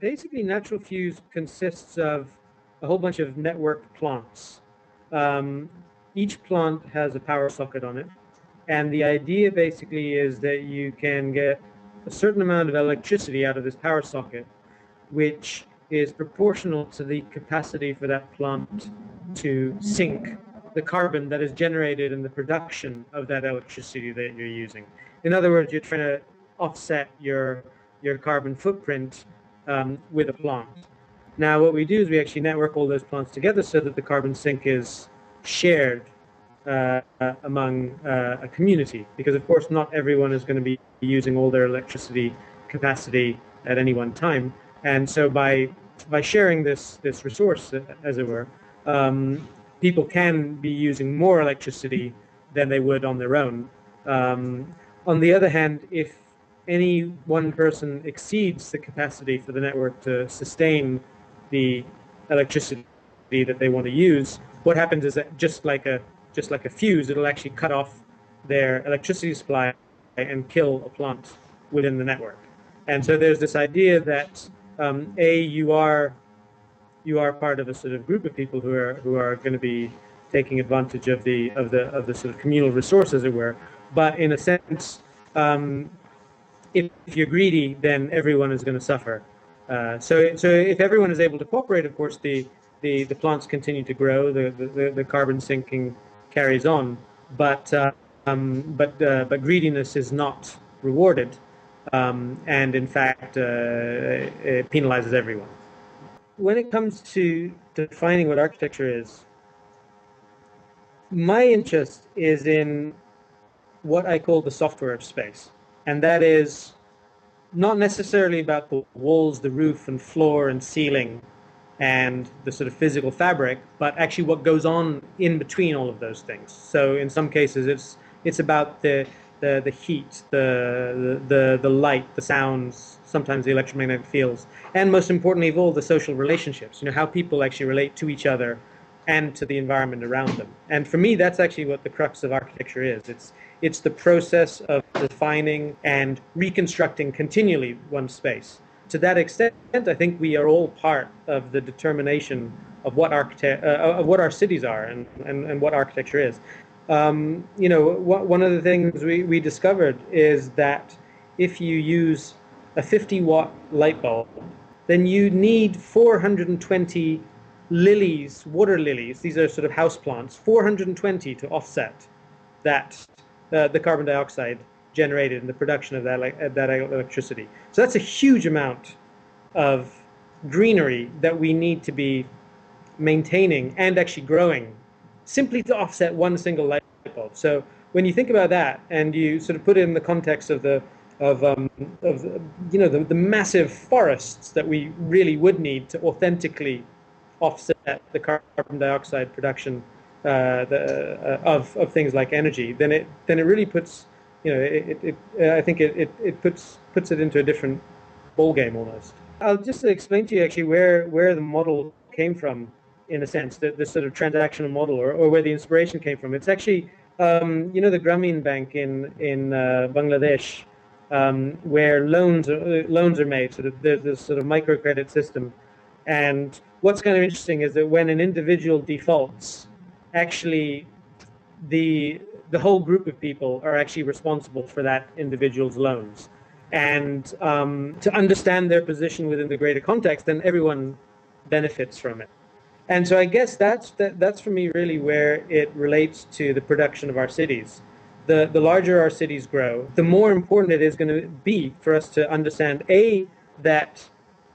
Basically, natural fuse consists of a whole bunch of networked plants. Um, each plant has a power socket on it. And the idea basically is that you can get a certain amount of electricity out of this power socket, which is proportional to the capacity for that plant to sink the carbon that is generated in the production of that electricity that you're using. In other words, you're trying to offset your carbon footprint with a plant. Now, what we do is we actually network all those plants together so that the carbon sink is shared among a community, because of course not everyone is going to be using all their electricity capacity at any one time, and so by sharing this resource, as it were, people can be using more electricity than they would on their own. On the other hand, if any one person exceeds the capacity for the network to sustain the electricity that they want to use, what happens is that just like a fuse, it'll actually cut off their electricity supply and kill a plant within the network. And so there's this idea that you are part of a sort of group of people who are going to be taking advantage of the sort of communal resource, as it were. But in a sense, if you're greedy, then everyone is going to suffer. So if everyone is able to cooperate, of course, the plants continue to grow, the carbon sinking carries on, but greediness is not rewarded, and in fact, it penalizes everyone. When it comes to defining what architecture is, my interest is in what I call the software of space, and that is not necessarily about the walls, the roof and floor and ceiling and the sort of physical fabric, but actually what goes on in between all of those things. So in some cases, it's about the heat, the light, the sounds, sometimes the electromagnetic fields, and most importantly of all, the social relationships. You know, how people actually relate to each other and to the environment around them. And for me, that's actually what the crux of architecture is. It's the process of defining and reconstructing continually one space. To that extent, I think we are all part of the determination of what our cities are and what architecture is. You know, one of the things we discovered is that if you use a 50-watt light bulb, then you need 420 lilies, water lilies. These are sort of house plants, 420 to offset that the carbon dioxide generated in the production of that electricity. So that's a huge amount of greenery that we need to be maintaining and actually growing simply to offset one single light bulb. So when you think about that and you sort of put it in the context of the massive forests that we really would need to authentically offset the carbon dioxide production of things like energy, then it really puts, you know, I think it puts it into a different ball game almost. I'll just explain to you actually where the model came from, in a sense, the sort of transactional model, or where the inspiration came from. It's actually, you know, the Grameen Bank in Bangladesh, where loans are made. So there's this sort of microcredit system. And what's kind of interesting is that when an individual defaults, actually the whole group of people are actually responsible for that individual's loans. And to understand their position within the greater context, then everyone benefits from it. And so I guess that's for me really where it relates to the production of our cities. The larger our cities grow, the more important it is going to be for us to understand, A, that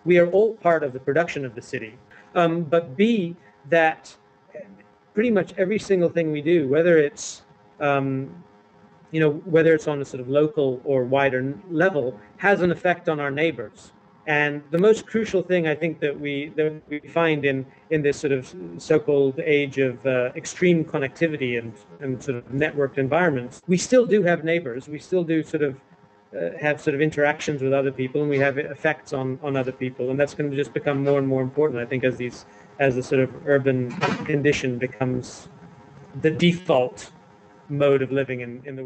we are all part of the production of the city, but B, that pretty much every single thing we do, whether it's you know, whether it's on a sort of local or wider level, has an effect on our neighbors. And the most crucial thing I think that we find in this sort of so-called age of extreme connectivity and sort of networked environments, we still do have neighbors. We still do sort of have sort of interactions with other people, and we have effects on other people, and that's going to just become more and more important, I think, as the sort of urban condition becomes the default mode of living in the world.